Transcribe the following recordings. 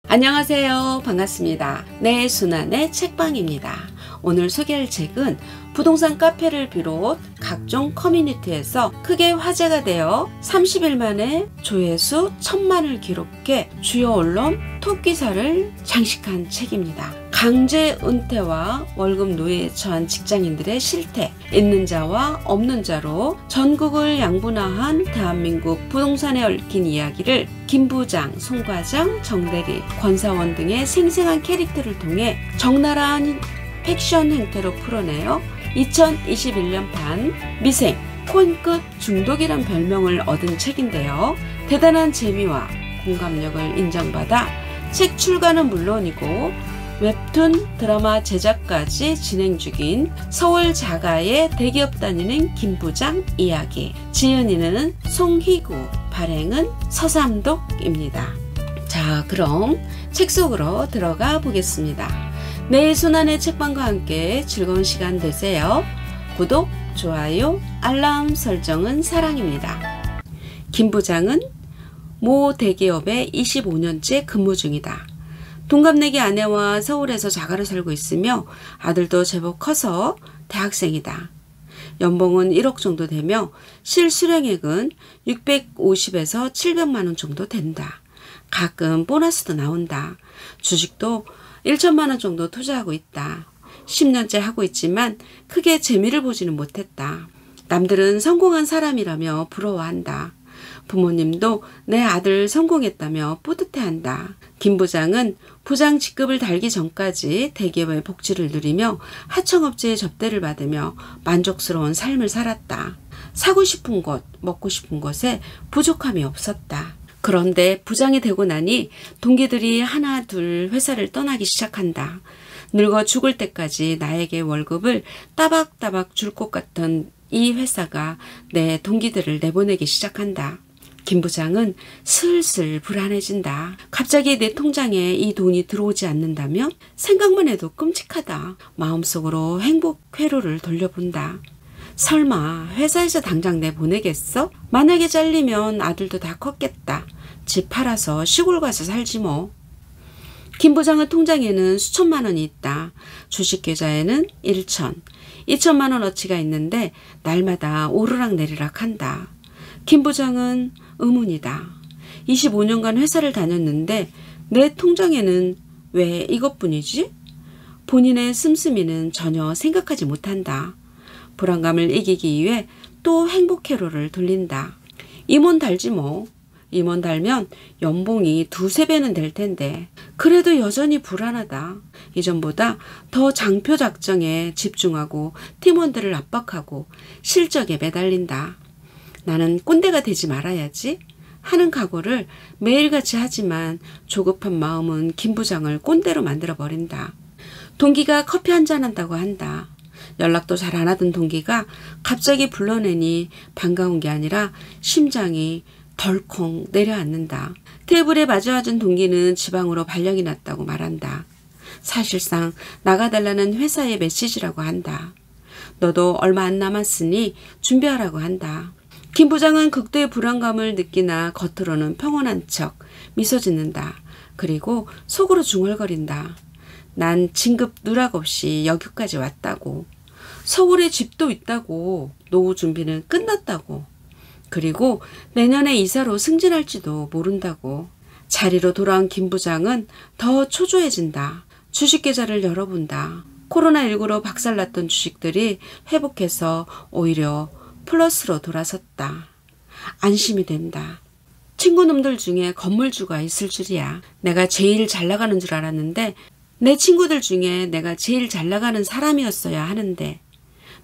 안녕하세요. 반갑습니다. 내 순환의 책방입니다. 오늘 소개할 책은 부동산 카페를 비롯 각종 커뮤니티에서 크게 화제가 되어 30일 만에 조회수 1000만을 기록해 주요 언론 톱기사를 장식한 책입니다. 강제 은퇴와 월급 노예에 처한 직장인들의 실태, 있는 자와 없는 자로 전국을 양분화한 대한민국 부동산에 얽힌 이야기를 김 부장, 송 과장, 정대리, 권사원 등의 생생한 캐릭터를 통해 적나라한 팩션 형태로 풀어내어 2021년판 미생, 코인끝 중독이란 별명을 얻은 책인데요. 대단한 재미와 공감력을 인정받아 책 출간은 물론이고 웹툰, 드라마 제작까지 진행 중인 서울 자가의 대기업 다니는 김 부장 이야기. 지은이는 송희구, 발행은 서삼독입니다. 자, 그럼 책 속으로 들어가 보겠습니다. 내 순환의 책방과 함께 즐거운 시간 되세요. 구독, 좋아요, 알람 설정은 사랑입니다. 김 부장은 모 대기업에 25년째 근무 중이다. 동갑내기 아내와 서울에서 자가로 살고 있으며 아들도 제법 커서 대학생이다. 연봉은 1억 정도 되며 실수령액은 650에서 700만 원 정도 된다. 가끔 보너스도 나온다. 주식도 1천만 원 정도 투자하고 있다. 10년째 하고 있지만 크게 재미를 보지는 못했다. 남들은 성공한 사람이라며 부러워한다. 부모님도 내 아들 성공했다며 뿌듯해한다. 김 부장은 부장 직급을 달기 전까지 대기업의 복지를 누리며 하청업체의 접대를 받으며 만족스러운 삶을 살았다. 사고 싶은 곳, 먹고 싶은 곳에 부족함이 없었다. 그런데 부장이 되고 나니 동기들이 하나 둘 회사를 떠나기 시작한다. 늙어 죽을 때까지 나에게 월급을 따박따박 줄 것 같던 이 회사가 내 동기들을 내보내기 시작한다. 김 부장은 슬슬 불안해진다. 갑자기 내 통장에 이 돈이 들어오지 않는다면 생각만 해도 끔찍하다. 마음속으로 행복 회로를 돌려본다. 설마 회사에서 당장 내보내겠어? 만약에 잘리면 아들도 다 컸겠다. 집 팔아서 시골 가서 살지 뭐. 김 부장의 통장에는 수천만 원이 있다. 주식 계좌에는 1천, 2천만 원어치가 있는데 날마다 오르락 내리락 한다. 김 부장은 의문이다. 25년간 회사를 다녔는데 내 통장에는 왜 이것뿐이지? 본인의 씀씀이는 전혀 생각하지 못한다. 불안감을 이기기 위해 또 행복 회로를 돌린다. 임원 달지 뭐. 임원 달면 연봉이 2~3배는 될 텐데 그래도 여전히 불안하다. 이전보다 더 장표 작정에 집중하고 팀원들을 압박하고 실적에 매달린다. 나는 꼰대가 되지 말아야지 하는 각오를 매일같이 하지만 조급한 마음은 김 부장을 꼰대로 만들어버린다. 동기가 커피 한잔 한다고 한다. 연락도 잘 안 하던 동기가 갑자기 불러내니 반가운 게 아니라 심장이 덜컹 내려앉는다. 테이블에 마주앉은 동기는 지방으로 발령이 났다고 말한다. 사실상 나가달라는 회사의 메시지라고 한다. 너도 얼마 안 남았으니 준비하라고 한다. 김 부장은 극도의 불안감을 느끼나 겉으로는 평온한 척 미소 짓는다. 그리고 속으로 중얼거린다. 난 진급 누락 없이 여기까지 왔다고. 서울에 집도 있다고. 노후 준비는 끝났다고. 그리고 내년에 이사로 승진할지도 모른다고. 자리로 돌아온 김 부장은 더 초조해진다. 주식 계좌를 열어본다. 코로나19로 박살났던 주식들이 회복해서 오히려 플러스로 돌아섰다. 안심이 된다. 친구놈들 중에 건물주가 있을 줄이야. 내가 제일 잘 나가는 줄 알았는데 내 친구들 중에 내가 제일 잘 나가는 사람이었어야 하는데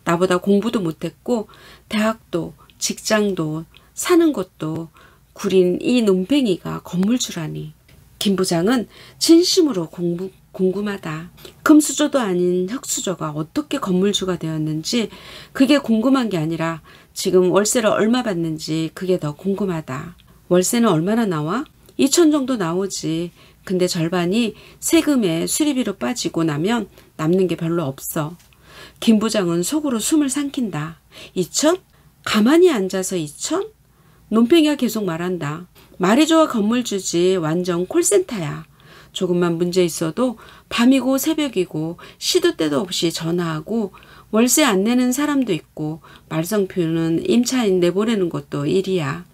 나보다 공부도 못했고 대학도 직장도 사는 곳도 구린 이 논팽이가 건물주라니. 김 부장은 진심으로 궁금하다. 금수저도 아닌 흙수저가 어떻게 건물주가 되었는지 그게 궁금한 게 아니라 지금 월세를 얼마 받는지 그게 더 궁금하다. 월세는 얼마나 나와? 2천 정도 나오지. 근데 절반이 세금에 수리비로 빠지고 나면 남는 게 별로 없어. 김 부장은 속으로 숨을 삼킨다. 2천? 가만히 앉아서 2천? 논팽이가 계속 말한다. 말이 좋아 건물주지 완전 콜센터야. 조금만 문제 있어도 밤이고 새벽이고 시도 때도 없이 전화하고 월세 안 내는 사람도 있고 말썽표는 임차인 내보내는 것도 일이야.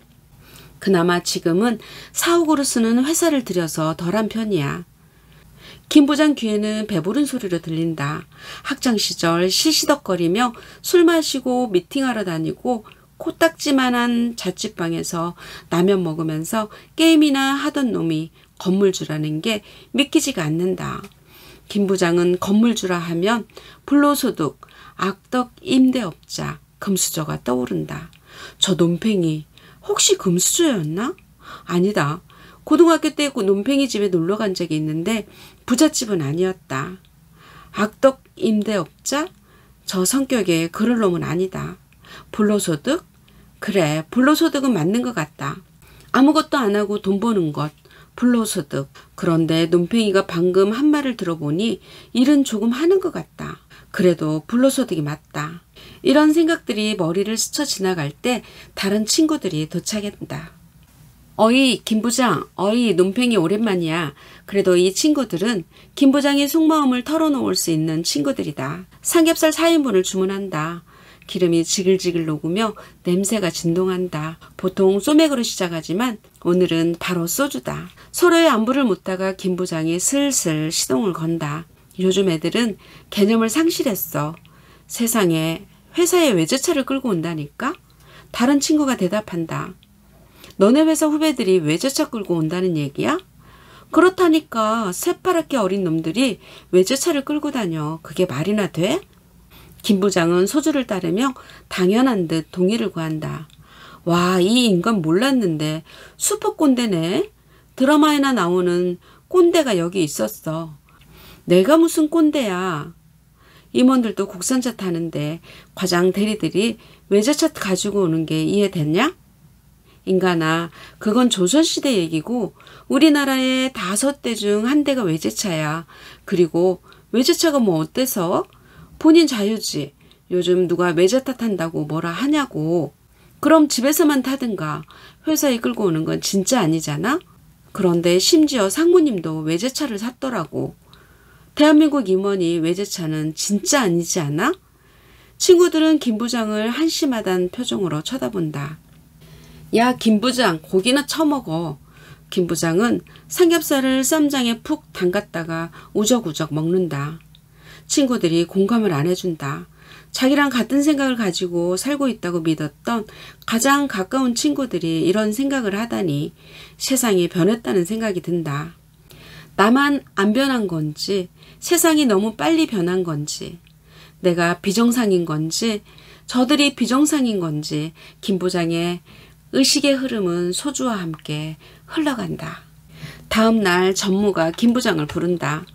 그나마 지금은 사옥으로 쓰는 회사를 들여서 덜한 편이야. 김 부장 귀에는 배부른 소리로 들린다. 학창시절 시시덕거리며 술 마시고 미팅하러 다니고 코딱지만한 자취방에서 라면 먹으면서 게임이나 하던 놈이 건물주라는 게 믿기지가 않는다. 김 부장은 건물주라 하면 불로소득, 악덕 임대업자, 금수저가 떠오른다. 저 논팽이 혹시 금수저였나? 아니다. 고등학교 때 논팽이 집에 놀러 간 적이 있는데 부잣집은 아니었다. 악덕 임대업자? 저 성격에 그럴 놈은 아니다. 불로소득? 그래, 불로소득은 맞는 것 같다. 아무것도 안 하고 돈 버는 것, 불로소득. 그런데 논팽이가 방금 한 말을 들어보니 일은 조금 하는 것 같다. 그래도 불로소득이 맞다. 이런 생각들이 머리를 스쳐 지나갈 때 다른 친구들이 도착한다. 어이 김 부장, 어이 논팽이 오랜만이야. 그래도 이 친구들은 김 부장의 속마음을 털어놓을 수 있는 친구들이다. 삼겹살 4인분을 주문한다. 기름이 지글지글 녹으며 냄새가 진동한다. 보통 소맥으로 시작하지만 오늘은 바로 소주다. 서로의 안부를 묻다가 김 부장이 슬슬 시동을 건다. 요즘 애들은 개념을 상실했어. 세상에 회사에 외제차를 끌고 온다니까? 다른 친구가 대답한다. 너네 회사 후배들이 외제차 끌고 온다는 얘기야? 그렇다니까 새파랗게 어린 놈들이 외제차를 끌고 다녀. 그게 말이나 돼? 김 부장은 소주를 따르며 당연한 듯 동의를 구한다. 와, 이 인간 몰랐는데 슈퍼 꼰대네. 드라마에나 나오는 꼰대가 여기 있었어. 내가 무슨 꼰대야. 임원들도 국산차 타는데 과장 대리들이 외제차 가지고 오는 게 이해됐냐? 인간아, 그건 조선시대 얘기고 우리나라에 5대 중 1대가 외제차야. 그리고 외제차가 뭐 어때서? 본인 자유지. 요즘 누가 외제차 탄다고 뭐라 하냐고. 그럼 집에서만 타든가. 회사에 끌고 오는 건 진짜 아니잖아? 그런데 심지어 상무님도 외제차를 샀더라고. 대한민국 임원이 외제차는 진짜 아니지 않아? 친구들은 김 부장을 한심하단 표정으로 쳐다본다. 야, 김 부장, 고기나 처먹어. 김 부장은 삼겹살을 쌈장에 푹 담갔다가 우적우적 먹는다. 친구들이 공감을 안 해준다. 자기랑 같은 생각을 가지고 살고 있다고 믿었던 가장 가까운 친구들이 이런 생각을 하다니 세상이 변했다는 생각이 든다. 나만 안 변한 건지, 세상이 너무 빨리 변한 건지, 내가 비정상인 건지, 저들이 비정상인 건지 김 부장의 의식의 흐름은 소주와 함께 흘러간다. 다음 날 전무가 김 부장을 부른다.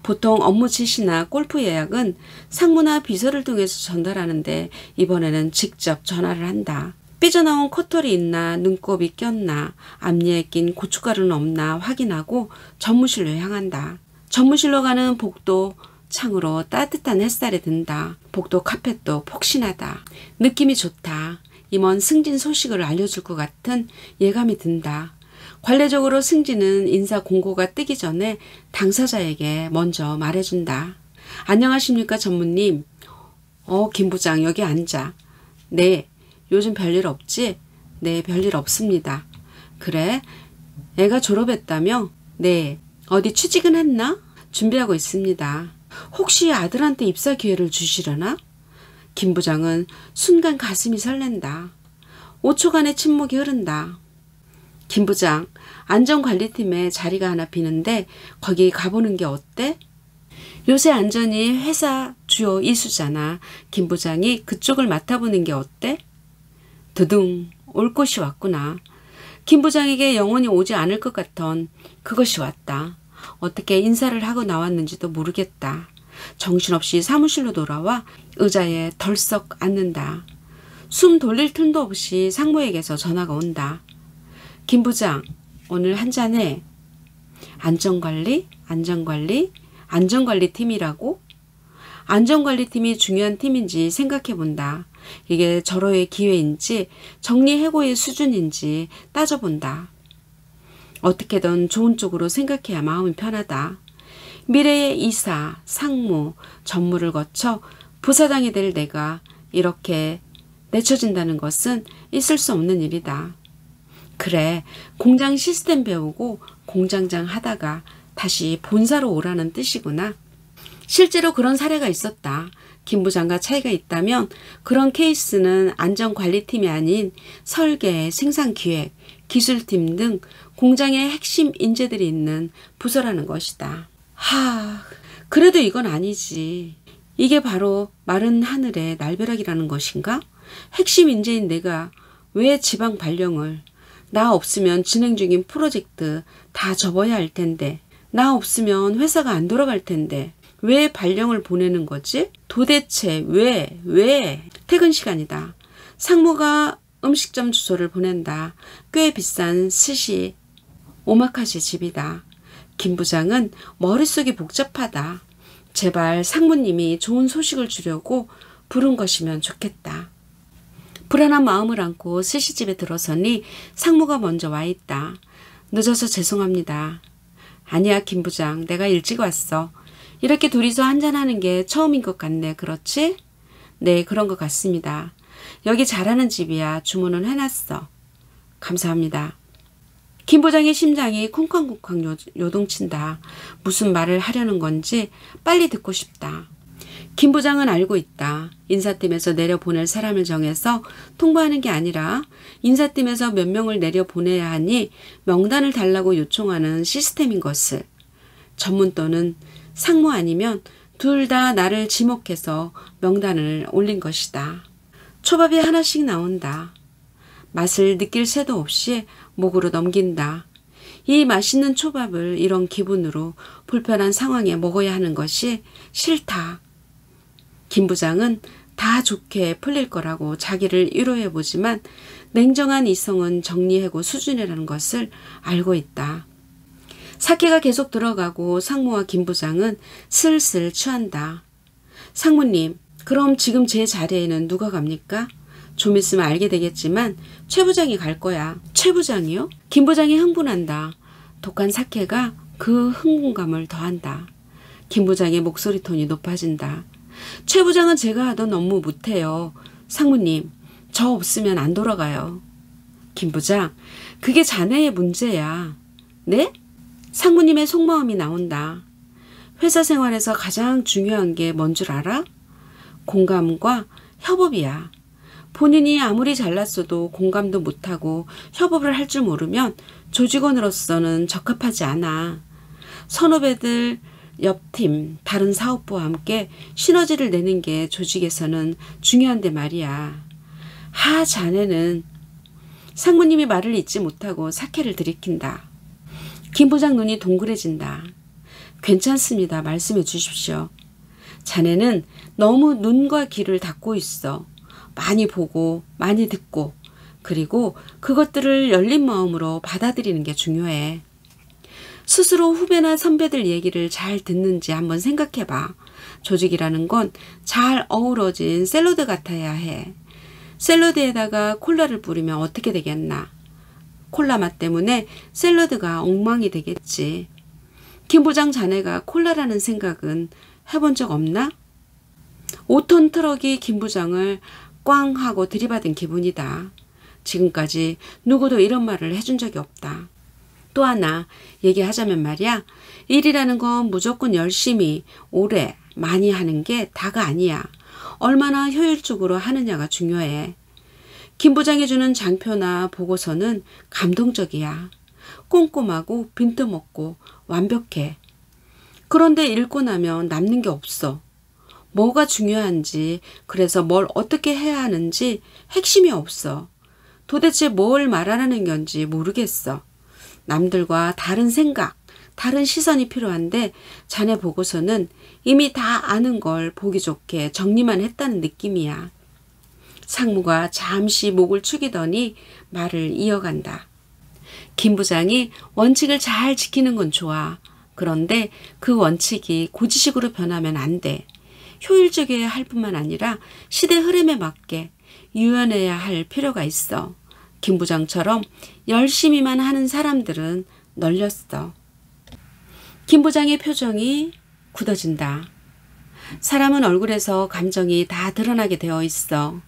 보통 업무 지시나 골프 예약은 상무나 비서를 통해서 전달하는데 이번에는 직접 전화를 한다. 삐져나온 코털이 있나, 눈곱이 꼈나, 앞니에 낀 고춧가루는 없나 확인하고 전무실로 향한다. 전무실로 가는 복도 창으로 따뜻한 햇살이 든다. 복도 카펫도 폭신하다. 느낌이 좋다. 임원 승진 소식을 알려줄 것 같은 예감이 든다. 관례적으로 승진은 인사 공고가 뜨기 전에 당사자에게 먼저 말해준다. 안녕하십니까 전무님. 김 부장 여기 앉아. 네. 요즘 별일 없지? 네, 별일 없습니다. 그래? 애가 졸업했다며? 네. 어디 취직은 했나? 준비하고 있습니다. 혹시 아들한테 입사 기회를 주시려나? 김 부장은 순간 가슴이 설렌다. 5초간의 침묵이 흐른다. 김 부장, 안전관리팀에 자리가 하나 비는데 거기 가보는 게 어때? 요새 안전이 회사 주요 이수잖아. 김 부장이 그쪽을 맡아보는 게 어때? 두둥, 올 곳이 왔구나. 김 부장에게 영원히 오지 않을 것 같던 그것이 왔다. 어떻게 인사를 하고 나왔는지도 모르겠다. 정신없이 사무실로 돌아와 의자에 덜썩 앉는다. 숨 돌릴 틈도 없이 상무에게서 전화가 온다. 김 부장, 오늘 한잔해. 안전관리? 안전관리팀이라고? 안전관리팀이 중요한 팀인지 생각해본다. 이게 절호의 기회인지 정리해고의 수준인지 따져본다. 어떻게든 좋은 쪽으로 생각해야 마음이 편하다. 미래의 이사, 상무, 전무를 거쳐 부사장이 될 내가 이렇게 내쳐진다는 것은 있을 수 없는 일이다. 그래, 공장 시스템 배우고 공장장 하다가 다시 본사로 오라는 뜻이구나. 실제로 그런 사례가 있었다. 김 부장과 차이가 있다면 그런 케이스는 안전관리팀이 아닌 설계, 생산기획, 기술팀 등 공장의 핵심 인재들이 있는 부서라는 것이다. 그래도 이건 아니지. 이게 바로 마른 하늘의 날벼락이라는 것인가? 핵심 인재인 내가 왜 지방 발령을, 나 없으면 진행 중인 프로젝트 다 접어야 할 텐데, 나 없으면 회사가 안 돌아갈 텐데 왜 발령을 보내는 거지? 도대체 왜? 퇴근 시간이다. 상무가 음식점 주소를 보낸다. 꽤 비싼 스시 오마카세 집이다. 김 부장은 머릿속이 복잡하다. 제발 상무님이 좋은 소식을 주려고 부른 것이면 좋겠다. 불안한 마음을 안고 스시집에 들어서니 상무가 먼저 와 있다. 늦어서 죄송합니다. 아니야 김 부장, 내가 일찍 왔어. 이렇게 둘이서 한잔하는 게 처음인 것 같네. 그렇지? 네, 그런 것 같습니다. 여기 잘하는 집이야. 주문은 해놨어. 감사합니다. 김 부장의 심장이 쿵쾅쿵쾅 요동친다. 무슨 말을 하려는 건지 빨리 듣고 싶다. 김 부장은 알고 있다. 인사팀에서 내려보낼 사람을 정해서 통보하는 게 아니라 인사팀에서 몇 명을 내려보내야 하니 명단을 달라고 요청하는 시스템인 것을. 전문또는 상무 아니면 둘 다 나를 지목해서 명단을 올린 것이다. 초밥이 하나씩 나온다. 맛을 느낄 새도 없이 목으로 넘긴다. 이 맛있는 초밥을 이런 기분으로 불편한 상황에 먹어야 하는 것이 싫다. 김 부장은 다 좋게 풀릴 거라고 자기를 위로해보지만 냉정한 이성은 정리해고 수준이라는 것을 알고 있다. 사케가 계속 들어가고 상무와 김 부장은 슬슬 취한다. 상무님, 그럼 지금 제 자리에는 누가 갑니까? 좀 있으면 알게 되겠지만 최 부장이 갈 거야. 최 부장이요? 김 부장이 흥분한다. 독한 사케가 그 흥분감을 더한다. 김 부장의 목소리 톤이 높아진다. 최 부장은 제가 하던 업무 못해요. 상무님, 저 없으면 안 돌아가요. 김 부장, 그게 자네의 문제야. 네? 상무님의 속마음이 나온다. 회사 생활에서 가장 중요한 게 뭔 줄 알아? 공감과 협업이야. 본인이 아무리 잘났어도 공감도 못하고 협업을 할 줄 모르면 조직원으로서는 적합하지 않아. 선후배들, 옆팀, 다른 사업부와 함께 시너지를 내는 게 조직에서는 중요한데 말이야. 자네는. 상무님이 말을 잇지 못하고 사케를 들이킨다. 김 부장 눈이 동그래진다. 괜찮습니다. 말씀해 주십시오. 자네는 너무 눈과 귀를 닫고 있어. 많이 보고 많이 듣고 그리고 그것들을 열린 마음으로 받아들이는 게 중요해. 스스로 후배나 선배들 얘기를 잘 듣는지 한번 생각해봐. 조직이라는 건 잘 어우러진 샐러드 같아야 해. 샐러드에다가 콜라를 뿌리면 어떻게 되겠나? 콜라 맛 때문에 샐러드가 엉망이 되겠지. 김 부장 자네가 콜라라는 생각은 해본 적 없나? 5톤 트럭이 김 부장을 꽝 하고 들이받은 기분이다. 지금까지 누구도 이런 말을 해준 적이 없다. 또 하나 얘기하자면 말이야. 일이라는 건 무조건 열심히, 오래, 많이 하는 게 다가 아니야. 얼마나 효율적으로 하느냐가 중요해. 김 부장이 주는 장표나 보고서는 감동적이야. 꼼꼼하고 빈틈없고 완벽해. 그런데 읽고 나면 남는 게 없어. 뭐가 중요한지, 그래서 뭘 어떻게 해야 하는지 핵심이 없어. 도대체 뭘 말하는 건지 모르겠어. 남들과 다른 생각, 다른 시선이 필요한데 자네 보고서는 이미 다 아는 걸 보기 좋게 정리만 했다는 느낌이야. 상무가 잠시 목을 축이더니 말을 이어간다. 김 부장이 원칙을 잘 지키는 건 좋아. 그런데 그 원칙이 고지식으로 변하면 안 돼. 효율적이어야 할 뿐만 아니라 시대 흐름에 맞게 유연해야 할 필요가 있어. 김 부장처럼 열심히만 하는 사람들은 널렸어. 김 부장의 표정이 굳어진다. 사람은 얼굴에서 감정이 다 드러나게 되어 있어.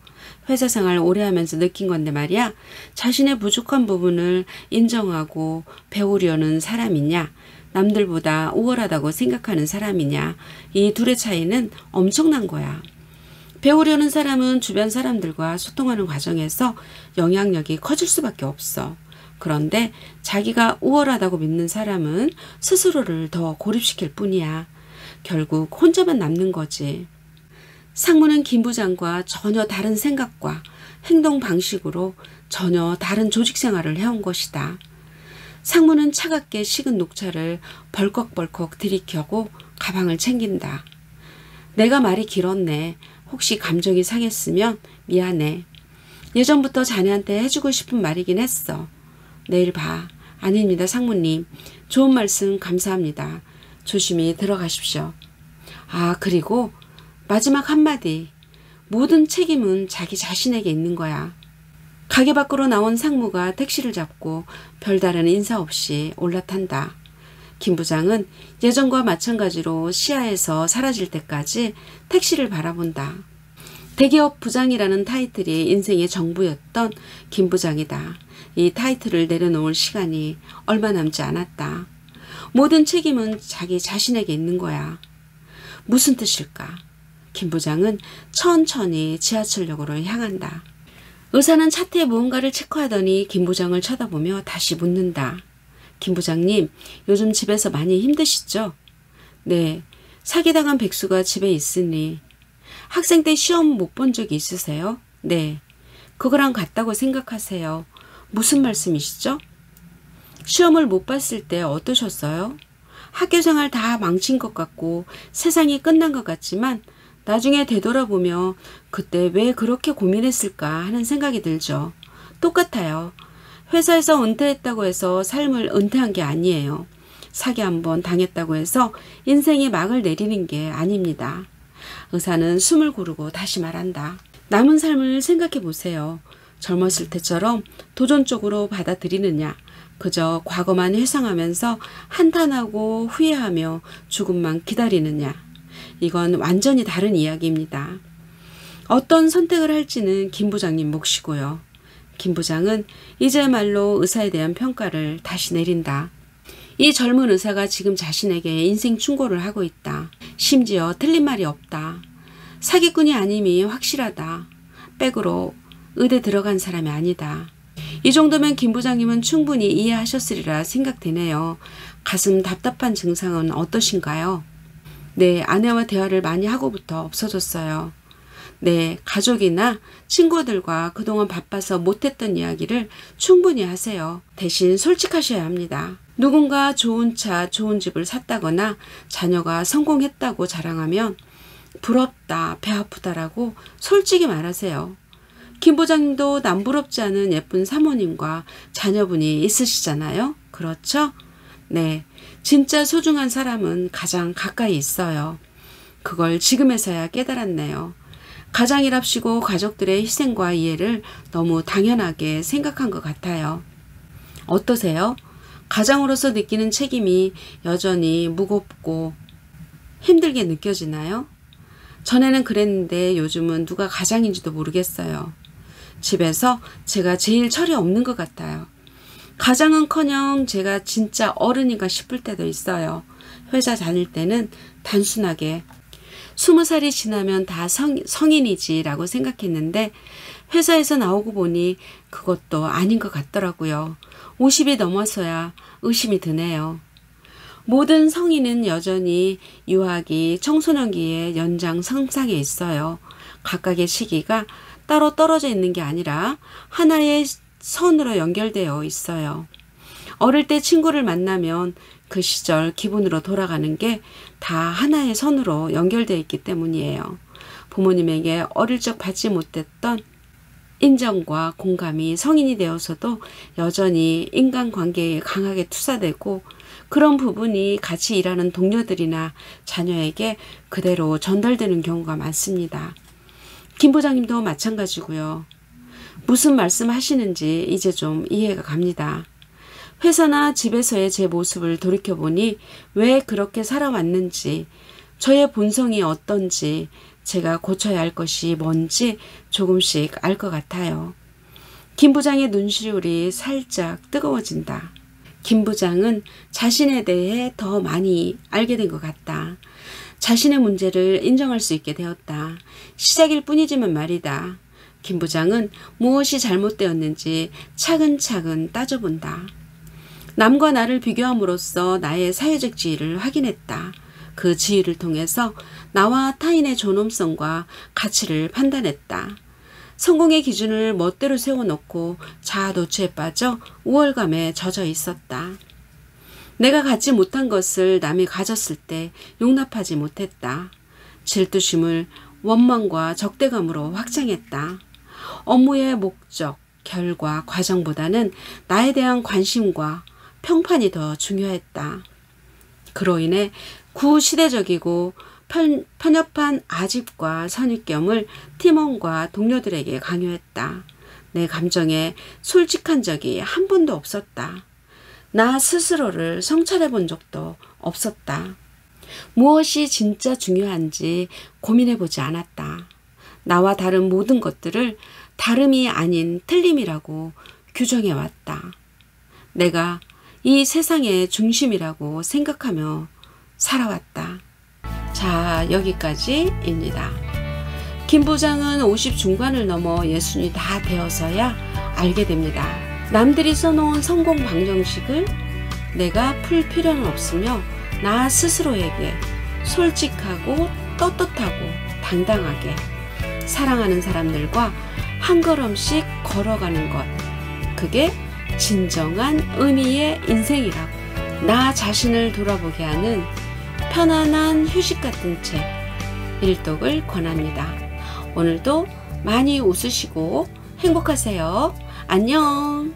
회사 생활 오래 하면서 느낀 건데 말이야. 자신의 부족한 부분을 인정하고 배우려는 사람이냐, 남들보다 우월하다고 생각하는 사람이냐, 이 둘의 차이는 엄청난 거야. 배우려는 사람은 주변 사람들과 소통하는 과정에서 영향력이 커질 수밖에 없어. 그런데 자기가 우월하다고 믿는 사람은 스스로를 더 고립시킬 뿐이야. 결국 혼자만 남는 거지. 상무는 김 부장과 전혀 다른 생각과 행동 방식으로 전혀 다른 조직 생활을 해온 것이다. 상무는 차갑게 식은 녹차를 벌컥벌컥 들이켜고 가방을 챙긴다. 내가 말이 길었네. 혹시 감정이 상했으면 미안해. 예전부터 자네한테 해주고 싶은 말이긴 했어. 내일 봐. 아닙니다, 상무님. 좋은 말씀 감사합니다. 조심히 들어가십시오. 아, 그리고 마지막 한마디. 모든 책임은 자기 자신에게 있는 거야. 가게 밖으로 나온 상무가 택시를 잡고 별다른 인사 없이 올라탄다. 김 부장은 예전과 마찬가지로 시야에서 사라질 때까지 택시를 바라본다. 대기업 부장이라는 타이틀이 인생의 전부였던 김 부장이다. 이 타이틀을 내려놓을 시간이 얼마 남지 않았다. 모든 책임은 자기 자신에게 있는 거야. 무슨 뜻일까? 김 부장은 천천히 지하철역으로 향한다. 의사는 차트에 무언가를 체크하더니 김 부장을 쳐다보며 다시 묻는다. 김 부장님, 요즘 집에서 많이 힘드시죠? 네, 사기당한 백수가 집에 있으니. 학생 때 시험 못 본 적이 있으세요? 네, 그거랑 같다고 생각하세요. 무슨 말씀이시죠? 시험을 못 봤을 때 어떠셨어요? 학교생활 다 망친 것 같고 세상이 끝난 것 같지만 나중에 되돌아보며 그때 왜 그렇게 고민했을까 하는 생각이 들죠. 똑같아요. 회사에서 은퇴했다고 해서 삶을 은퇴한 게 아니에요. 사기 한번 당했다고 해서 인생의 막을 내리는 게 아닙니다. 의사는 숨을 고르고 다시 말한다. 남은 삶을 생각해 보세요. 젊었을 때처럼 도전적으로 받아들이느냐, 그저 과거만 회상하면서 한탄하고 후회하며 죽음만 기다리느냐. 이건 완전히 다른 이야기입니다. 어떤 선택을 할지는 김 부장님 몫이고요. 김 부장은 이제말로 의사에 대한 평가를 다시 내린다. 이 젊은 의사가 지금 자신에게 인생 충고를 하고 있다. 심지어 틀린 말이 없다. 사기꾼이 아님이 확실하다. 백으로 의대 들어간 사람이 아니다. 이 정도면 김 부장님은 충분히 이해하셨으리라 생각되네요. 가슴 답답한 증상은 어떠신가요? 네, 아내와 대화를 많이 하고부터 없어졌어요. 네, 가족이나 친구들과 그동안 바빠서 못했던 이야기를 충분히 하세요. 대신 솔직하셔야 합니다. 누군가 좋은 차, 좋은 집을 샀다거나 자녀가 성공했다고 자랑하면 부럽다, 배 아프다라고 솔직히 말하세요. 김 부장님도 남부럽지 않은 예쁜 사모님과 자녀분이 있으시잖아요. 그렇죠? 네, 진짜 소중한 사람은 가장 가까이 있어요. 그걸 지금에서야 깨달았네요. 가장이랍시고 가족들의 희생과 이해를 너무 당연하게 생각한 것 같아요. 어떠세요? 가장으로서 느끼는 책임이 여전히 무겁고 힘들게 느껴지나요? 전에는 그랬는데 요즘은 누가 가장인지도 모르겠어요. 집에서 제가 제일 철이 없는 것 같아요. 가장은커녕 제가 진짜 어른인가 싶을 때도 있어요. 회사 다닐 때는 단순하게 20살이 지나면 다 성인이지 라고 생각했는데 회사에서 나오고 보니 그것도 아닌 것 같더라고요. 50이 넘어서야 의심이 드네요. 모든 성인은 여전히 유아기, 청소년기의 연장선상에 있어요. 각각의 시기가 따로 떨어져 있는 게 아니라 하나의 선으로 연결되어 있어요. 어릴 때 친구를 만나면 그 시절 기분으로 돌아가는 게 다 하나의 선으로 연결되어 있기 때문이에요. 부모님에게 어릴 적 받지 못했던 인정과 공감이 성인이 되어서도 여전히 인간관계에 강하게 투사되고 그런 부분이 같이 일하는 동료들이나 자녀에게 그대로 전달되는 경우가 많습니다. 김 부장님도 마찬가지고요. 무슨 말씀 하시는지 이제 좀 이해가 갑니다. 회사나 집에서의 제 모습을 돌이켜보니 왜 그렇게 살아왔는지, 저의 본성이 어떤지, 제가 고쳐야 할 것이 뭔지 조금씩 알 것 같아요. 김 부장의 눈시울이 살짝 뜨거워진다. 김 부장은 자신에 대해 더 많이 알게 된 것 같다. 자신의 문제를 인정할 수 있게 되었다. 시작일 뿐이지만 말이다. 김 부장은 무엇이 잘못되었는지 차근차근 따져본다. 남과 나를 비교함으로써 나의 사회적 지위를 확인했다. 그 지위를 통해서 나와 타인의 존엄성과 가치를 판단했다. 성공의 기준을 멋대로 세워놓고 자아 노출에 빠져 우월감에 젖어 있었다. 내가 갖지 못한 것을 남이 가졌을 때 용납하지 못했다. 질투심을 원망과 적대감으로 확장했다. 업무의 목적, 결과, 과정보다는 나에 대한 관심과 평판이 더 중요했다. 그로 인해 구시대적이고 편협한 아집과 선입견을 팀원과 동료들에게 강요했다. 내 감정에 솔직한 적이 한 번도 없었다. 나 스스로를 성찰해 본 적도 없었다. 무엇이 진짜 중요한지 고민해 보지 않았다. 나와 다른 모든 것들을 다름이 아닌 틀림이라고 규정해 왔다. 내가 이 세상의 중심이라고 생각하며 살아왔다. 자, 여기까지입니다. 김 부장은 50 중반을 넘어 예순이 다 되어서야 알게 됩니다. 남들이 써놓은 성공 방정식을 내가 풀 필요는 없으며 나 스스로에게 솔직하고 떳떳하고 당당하게 사랑하는 사람들과 한 걸음씩 걸어가는 것, 그게 진정한 의미의 인생이라고. 나 자신을 돌아보게 하는 편안한 휴식 같은 책 일독을 권합니다. 오늘도 많이 웃으시고 행복하세요. 안녕.